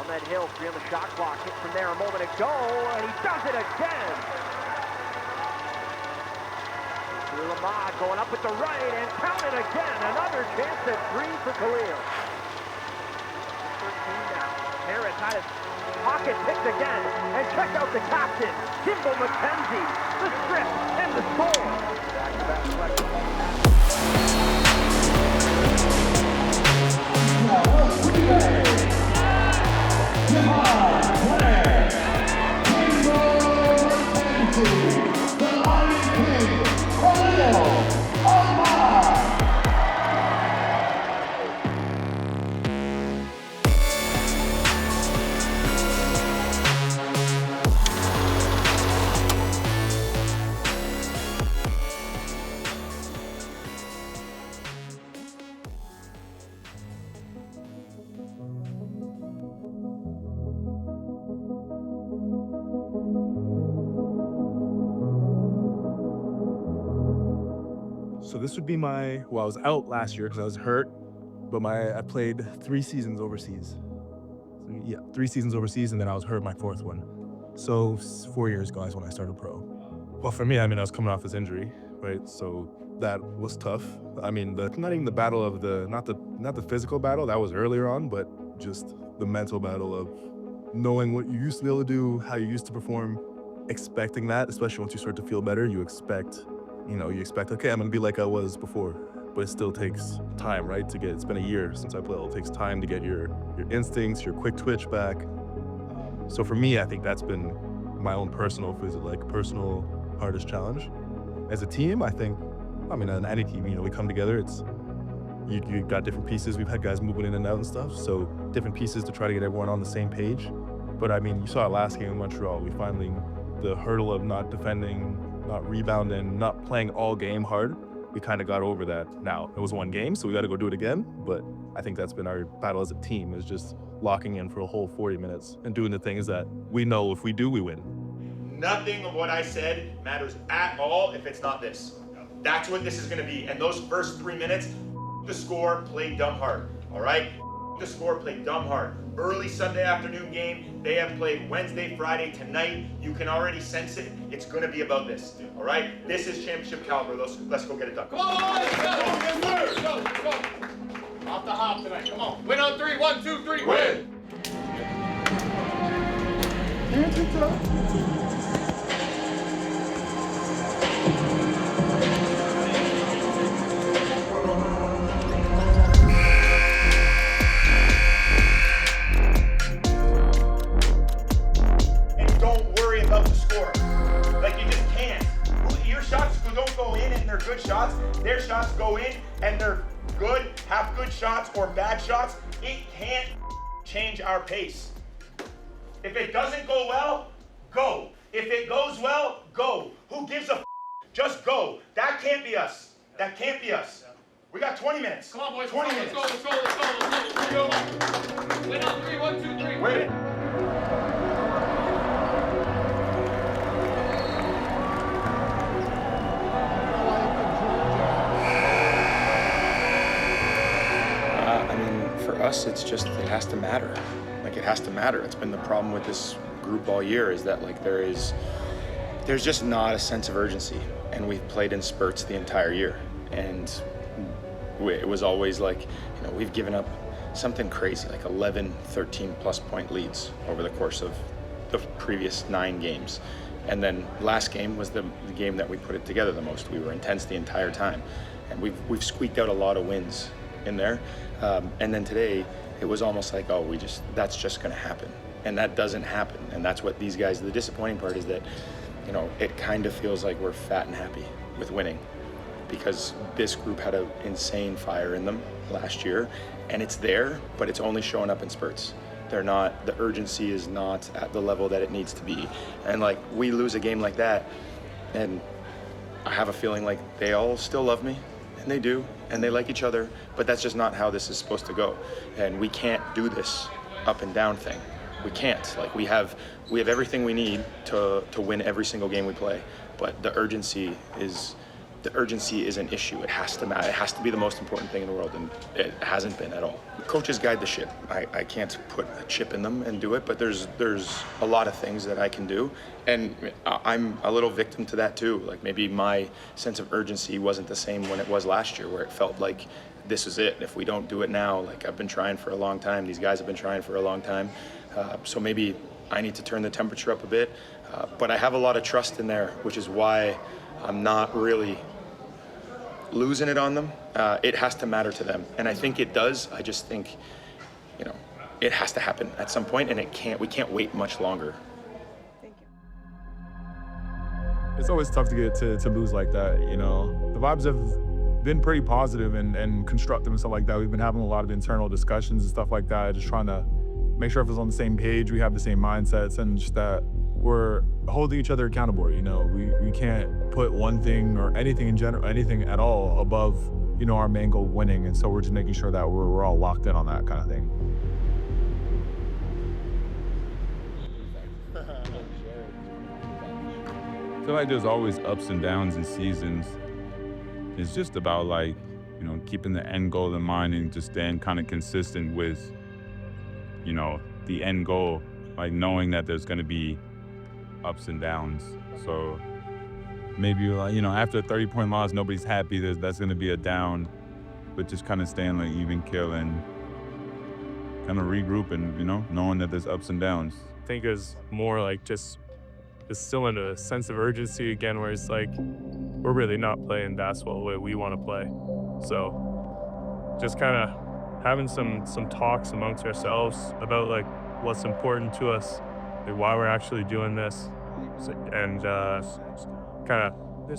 that hill, 3 on the shot clock, hit from there a moment ago, and he does it again! Lamar going up with the right, and count it again! Another chance at 3 for Khalil. 13 now. Harris had his pocket picked again, and check out the captain, Kimball McKenzie, the strip, and the score! Back-to-back So this would be I was out last year because I was hurt, but I played 3 seasons overseas. So yeah, 3 seasons overseas, and then I was hurt my 4th one. So 4 years ago is when I started pro. Well, for me, I was coming off this injury, right? So that was tough. Not even the battle of not the physical battle, that was earlier on, but just the mental battle of knowing what you used to be able to do, how you used to perform, expecting that, especially once you start to feel better, you expect, okay, I'm gonna be like I was before, but it still takes time, right? It's been a year since I played. It takes time to get your instincts, your quick twitch back. So for me, I think that's been my own personal hardest challenge. As a team, on any team, we come together, you got different pieces. We've had guys moving in and out and stuff, so different pieces to try to get everyone on the same page. But you saw it last game in Montreal. The hurdle of not defending, not rebounding, not playing all game hard, we kind of got over that. Now, it was 1 game, so we got to go do it again, but I think that's been our battle as a team, is just locking in for a whole 40 minutes and doing the things that we know if we do, we win. Nothing of what I said matters at all if it's not this. That's what this is going to be. And those first 3 minutes, the score, play dumb hard, all right? The score, play dumb hard. Early Sunday afternoon game, they have played Wednesday, Friday, tonight. You can already sense it. It's going to be about this, all right? This is championship caliber. Let's go get it done. Come on, let's go. Off the hop tonight, come on. Win on 3, 1, 2, 3, win. Good shots, their shots go in and they're good, have good shots or bad shots. It can't change our pace. If it doesn't go well, go. If it goes well, go. Who gives a Just go. That can't be us. That can't be us. We got 20 minutes. Come on, boys. 20 minutes. Let's go. Win on 3, 1, 2, 3, win. For us, it's just, it has to matter. It has to matter. It's been the problem with this group all year, is that there's just not a sense of urgency, and we've played in spurts the entire year, and it was always we've given up something crazy, 11, 13 plus point leads over the course of the previous 9 games. And then last game was the game that we put it together the most. We were intense the entire time, and we've squeaked out a lot of wins in there. And then today, it was almost that's just gonna happen. And that doesn't happen. And that's what these guys, the disappointing part is that, it kind of feels like we're fat and happy with winning, because this group had an insane fire in them last year, and it's there, but it's only showing up in spurts. The urgency is not at the level that it needs to be. And we lose a game like that, and I have a feeling they all still love me, and they do, and they like each other, but that's just not how this is supposed to go. And we can't do this up and down thing. We can't. We have everything we need to win every single game we play, but the urgency is the urgency is an issue. It has to matter. It has to be the most important thing in the world, and it hasn't been at all. Coaches guide the ship. I can't put a chip in them and do it, but there's a lot of things that I can do, and I'm a little victim to that too. Like maybe my sense of urgency wasn't the same when it was last year, where it felt like this is it. If we don't do it now, like I've been trying for a long time, these guys have been trying for a long time, so maybe I need to turn the temperature up a bit, but I have a lot of trust in there, which is why I'm not really losing it on them. It has to matter to them, and I think it does. I just think, you know, it has to happen at some point, and we can't wait much longer. Thank you. It's always tough to get to lose like that, you know. The vibes have been pretty positive and constructive and stuff like that. We've been having a lot of internal discussions and stuff like that, just trying to make sure everyone's on the same page, we have the same mindsets, and just that we're holding each other accountable, you know. We can't put one thing or anything in general, anything at all above, you know, our main goal, winning. And so we're just making sure that we're all locked in on that kind of thing. I feel like there's always ups and downs in seasons. It's just about, like, you know, keeping the end goal in mind and just staying kind of consistent with, you know, the end goal, like knowing that there's going to be ups and downs. So maybe, like, you know, after a 30-point loss, nobody's happy. That's going to be a down, but just kind of staying like even keel and kind of regroup and, you know, knowing that there's ups and downs. I think it was more like just still in a sense of urgency again, where it's like we're really not playing basketball the way we want to play. So just kind of having some talks amongst ourselves about like what's important to us, like why we're actually doing this, and kind of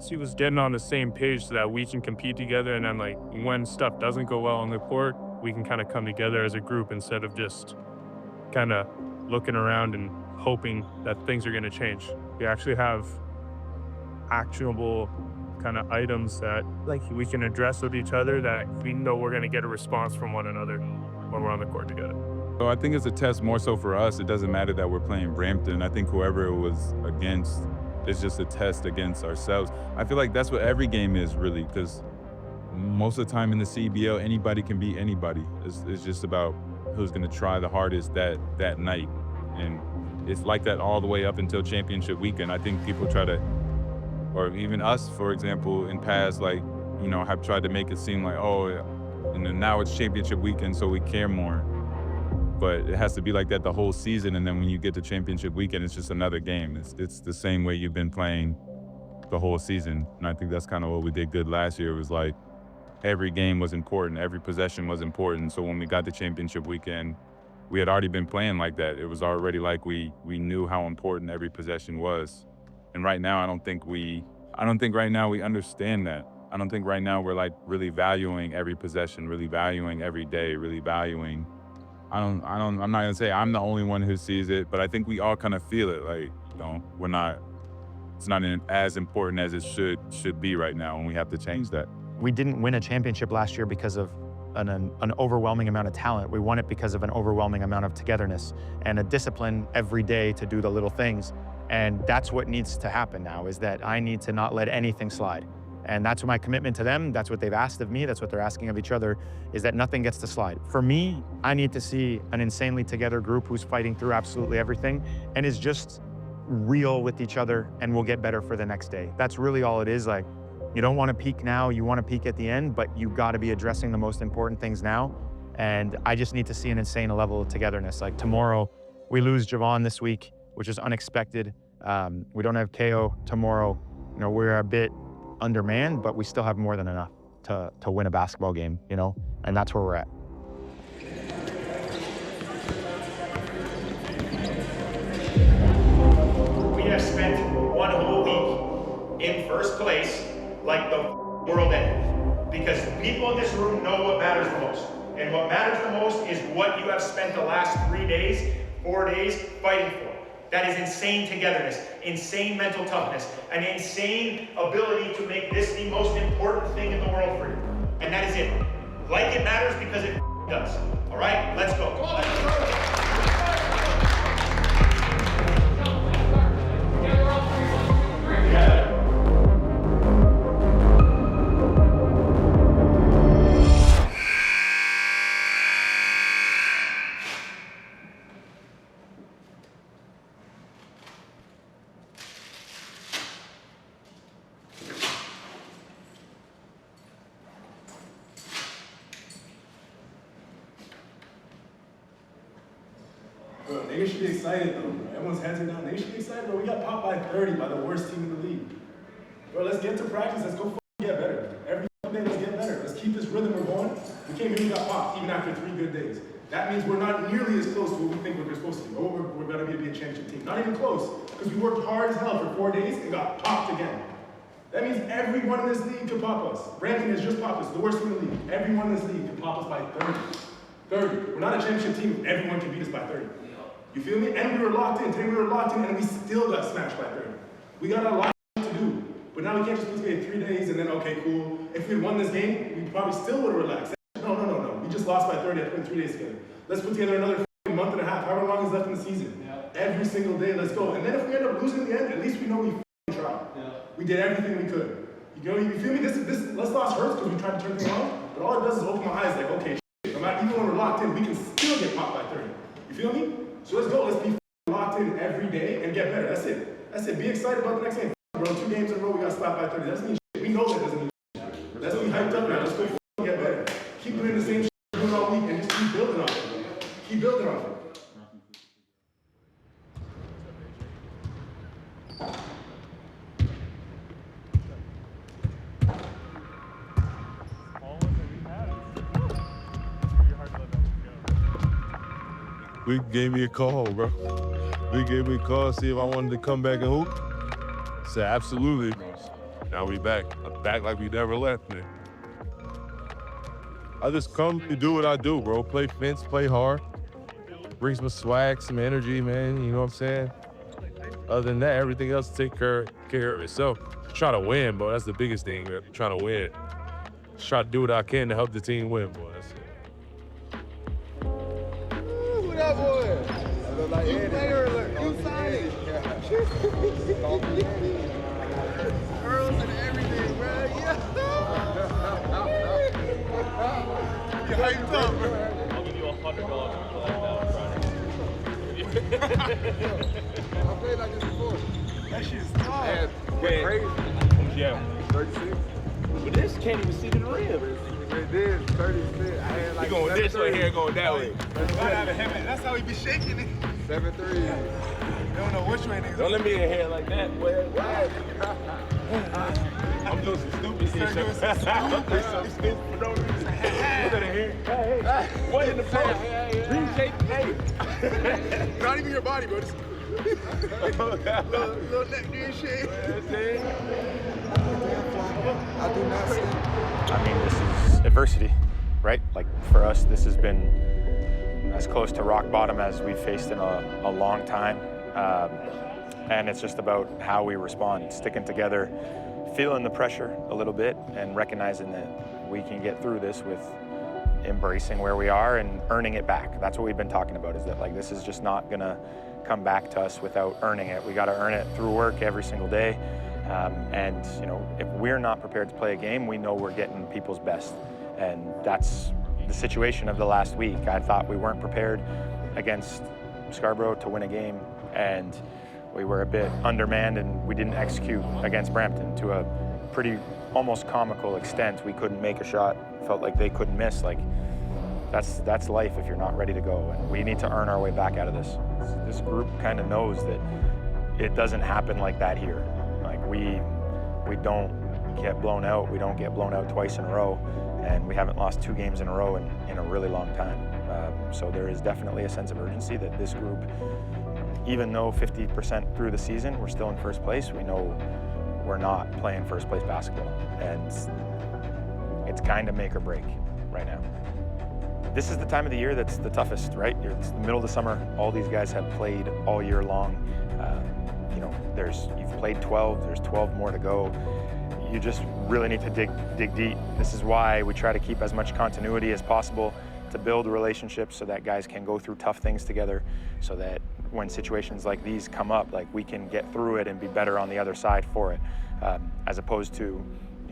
see was getting on the same page so that we can compete together, and then like when stuff doesn't go well on the court, we can kind of come together as a group instead of just kind of looking around and hoping that things are going to change. We actually have actionable kind of items that like we can address with each other that we know we're going to get a response from one another when we're on the court together. So I think it's a test more so for us. It doesn't matter that we're playing Brampton. I think whoever it was against, it's just a test against ourselves. I feel like that's what every game is, really, because most of the time in the CBL, anybody can beat anybody. It's just about who's going to try the hardest that night. And it's like that all the way up until championship weekend. I think people try to, or even us, for example, in past, like, you know, have tried to make it seem like, oh, and then now it's championship weekend, so we care more. But it has to be like that the whole season, and then when you get to championship weekend, it's just another game. It's the same way you've been playing the whole season. And I think that's kind of what we did good last year. It was like every game was important, every possession was important. So when we got to championship weekend, we had already been playing like that. It was already like we knew how important every possession was. And right now, I don't think right now we understand that. I don't think right now we're like really valuing every possession, really valuing every day, really valuing. I'm not gonna say I'm the only one who sees it, but I think we all kind of feel it. Like, you know, it's not as important as it should be right now, and we have to change that. We didn't win a championship last year because of an overwhelming amount of talent. We won it because of an overwhelming amount of togetherness and a discipline every day to do the little things. And that's what needs to happen now, is that I need to not let anything slide. And that's my commitment to them. That's what they've asked of me. That's what they're asking of each other, is that nothing gets to slide. For me, I need to see an insanely together group who's fighting through absolutely everything and is just real with each other, and will get better for the next day. That's really all it is. Like, you don't want to peak now, you want to peak at the end, but you got to be addressing the most important things now. And I just need to see an insane level of togetherness. Like tomorrow, we lose Javon this week, which is unexpected. We don't have KO tomorrow. You know, we're a bit undermanned, but we still have more than enough to win a basketball game, you know, and that's where we're at. We have spent one whole week in first place like the world ended, because people in this room know what matters the most. And what matters the most is what you have spent the last 3 days, 4 days fighting for. That is insane togetherness, insane mental toughness, an insane ability to make this the most important thing in the world for you. And that is it. Like it matters because it does. All right, let's go. Bro, niggas should be excited though. Bro. Everyone's heads are down. Niggas should be excited, bro. We got popped by 30 by the worst team in the league. Bro, let's get to practice. Let's go get better. Every day, let's get better. Let's keep this rhythm we're going. We came here, we got popped, even after 3 good days. That means we're not nearly as close to what we think we're supposed to be. Oh, we're going to be a championship team. Not even close, because we worked hard as hell for 4 days and got popped again. That means everyone in this league could pop us. Brampton has just popped us, the worst team in the league. Everyone in this league could pop us by 30. 30. We're not a championship team. Everyone can beat us by 30. You feel me? And we were locked in. Today we were locked in, and we still got smashed by 30. We got a lot to do. But now we can't just put together 3 days and then, okay, cool. If we had won this game, we probably still would have relaxed. No. We just lost by 30 after putting 3 days together. Let's put together another month and a half, however long is left in the season. Yeah. Every single day, let's go. And then if we end up losing in the end, at least we know we tried. Yeah. We did everything we could. You feel me? This let's loss hurts because we tried to turn things on, but all it does is open my eyes like, okay, shit, no matter, even when we're locked in, we can still get popped by 30. You feel me? So let's go. Let's be locked in every day and get better. That's it. Be excited about the next game. Bro, 2 games in a row, we got slapped by 30. That doesn't mean shit. We know that doesn't mean shit. Let's be hyped up now. Let's go get better. Keep doing the same shit we're doing all week and just keep building on it. Keep building on it. Vic gave me a call, bro. Vic gave me a call, see if I wanted to come back and hoop. I said, absolutely. Now we back. I'm back like we never left, man. I just come to do what I do, bro. Play fence, play hard. Bring some swag, some energy, man. You know what I'm saying? Other than that, everything else take care of itself. Try to win, bro. That's the biggest thing, man. Trying to win. Just try to do what I can to help the team win, boy. That's it. That boy. Like you player alert. You signed it. Girls and everything, bro. Yeah. You hyped up, bro. I'll give you $100 for that now Friday. I played like this before. That shit's tough. Yeah, crazy. Yeah. 36. But this can't even see the rim. It did, 36. I had like. You going this way here, going that way. That's how we be shaking it. 7-3. You don't know which way niggas. Don't let me in here like that, boy. I'm doing some stupid shit. I'm stupid for no reason. Hey. What in the fuck? Dream shape, hey. Not even your body, bro. Little neck and shit. I do not see. I mean, this is adversity, right? Like for us, this has been as close to rock bottom as we've faced in a long time. And it's just about how we respond, sticking together, feeling the pressure a little bit and recognizing that we can get through this with embracing where we are and earning it back. That's what we've been talking about, is that like this is just not gonna come back to us without earning it. We gotta earn it through work every single day. And you know, if we're not prepared to play a game, we know we're getting people's best. And that's the situation of the last week. I thought we weren't prepared against Scarborough to win a game, and we were a bit undermanned and we didn't execute against Brampton to a pretty almost comical extent. We couldn't make a shot, felt like they couldn't miss. Like that's life if you're not ready to go, and we need to earn our way back out of this. This group kind of knows that it doesn't happen like that here. Like we don't get blown out. We don't get blown out twice in a row, and we haven't lost 2 games in a row in a really long time. So there is definitely a sense of urgency that this group, even though 50% through the season, we're still in first place, we know we're not playing first place basketball. And it's kind of make or break right now. This is the time of the year that's the toughest, right? It's the middle of the summer. All these guys have played all year long. You know, you've played 12, there's 12 more to go. You just really need to dig deep. This is why we try to keep as much continuity as possible to build relationships so that guys can go through tough things together, so that when situations like these come up, like we can get through it and be better on the other side for it, as opposed to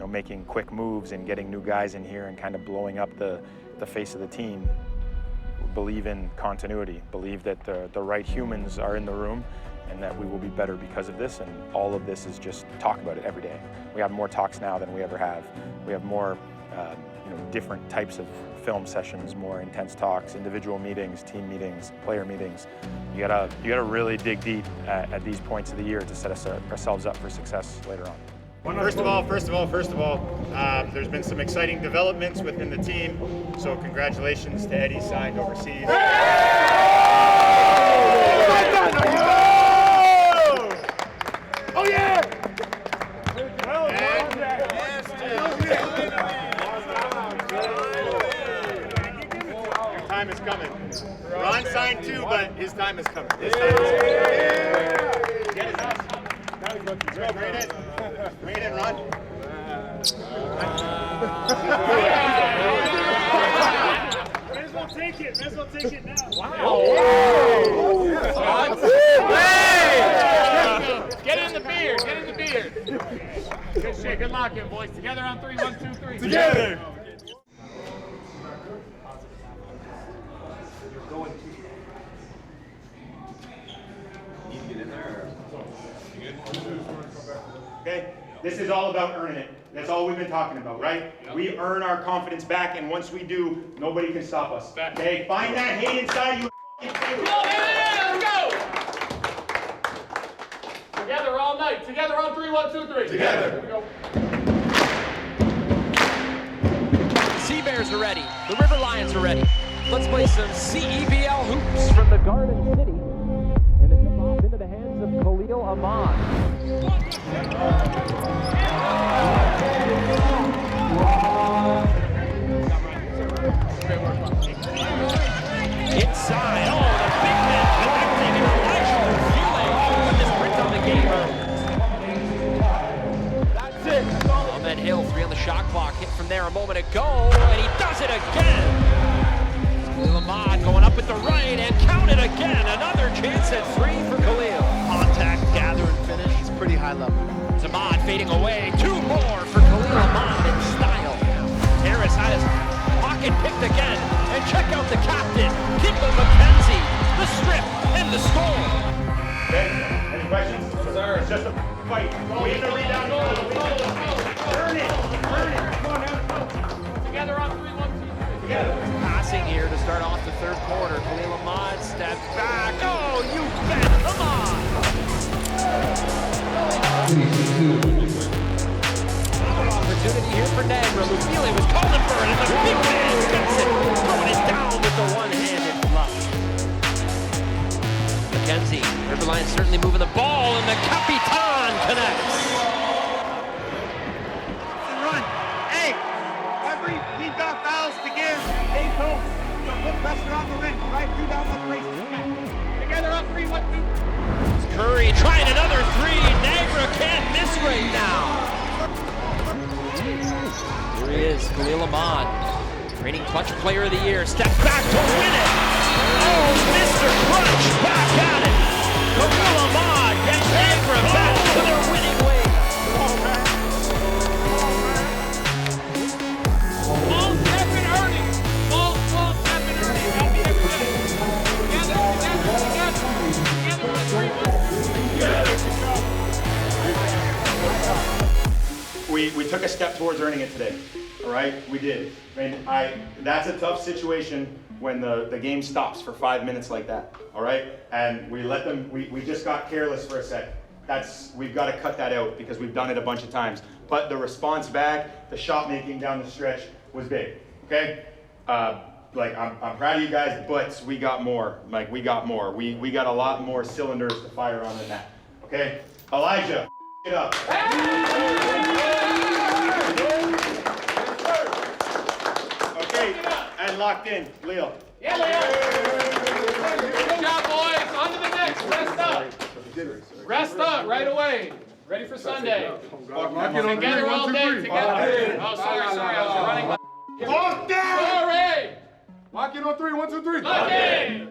making quick moves and getting new guys in here and kind of blowing up the face of the team. Believe in continuity, believe that the right humans are in the room and that we will be better because of this, and all of this is just talk about it every day. We have more talks now than we ever have. We have more different types of film sessions, more intense talks, individual meetings, team meetings, player meetings. You gotta really dig deep at these points of the year to set ourselves up for success later on. First of all, there's been some exciting developments within the team. So congratulations to Eddie, signed overseas. Oh yeah! Your time is coming. Ron signed too, but his time is coming. His time is coming. Get his ass. Let's go, bring it in. Bring it in, Ron. May as well take it. May as well take it now. Wow. Get in the beard. Get in the beard. Good shit. Good lock in, boys. Together on 3. 1, 2, 3. Together. Okay? This is all about earning it. That's all we've been talking about, right? Yep. We earn our confidence back, and once we do, nobody can stop us. Okay? Find that hate inside you. Let's go! Together all night. Together on 3. 1, 2, 3. Together. Here we go. Sea Bears are ready. The River Lions are ready. Let's play some CEBL hoops from the Garden City. And the tip off into the hands of Khalil Ahmad. Inside. Oh, the big man connecting, and Elijah Fule with this print on the game. That's it. Ahmed Hill, 3 on the shot clock. Hit from there a moment ago, and he does it again. Khalil Ahmad going up at the right and count it again. Another chance at 3 for Khalil. Contact, gather, and finish. It's pretty high level. Ahmad fading away. 2 more for Khalil Ahmad in style. Harris had his pocket picked again. And check out the captain, Kimball McKenzie, the strip and the score. Okay? Any questions? Sir. It's just a fight. We need to rebound. Earn it. Earn it. Come on now. Together on 3. 1, 2, 3. Together. Passing here to start off the third quarter. Khalil Ahmad steps back. Oh, you bet, Ahmad! Opportunity here for Niagara. Lufile was calling for it, and the big man gets it. Throwing it down with the one-handed flush. McKenzie, River Lions certainly moving the ball, and the Capitan connects. Run. Hey, referee, we've got fouls to give. Stay close. Put pressure on the rim. Right through down the race. Together on 3. 1, 2, 3. Curry trying another 3. Niagara can't miss right now. Here he is, Khalil Ahmad, reigning clutch player of the year. Steps back to win it. Oh, Mr. Crunch back at it. Khalil Ahmad gets Niagara back to their winning ways. All step and earning. All step and earning. Gotta be everybody. Together on 3. 1, 2, 3. We took a step towards earning it today. All right, we did. And that's a tough situation when the game stops for 5 minutes like that. All right, and we let them. We just got careless for a sec. We've got to cut that out because we've done it a bunch of times. But the response back, the shot making down the stretch was big. Okay, I'm proud of you guys, but we got more. We got more. We got a lot more cylinders to fire on than that. Okay, Elijah, it up. Okay, and locked in, Leo. Yeah, Leo. Good job, boys. On to the next. Rest up. Rest up right away. Ready for Sunday. Together all day. Together. Oh, sorry. I was running. Lock down! Sorry. Lock in on 3. 1, 2, 3. Okay.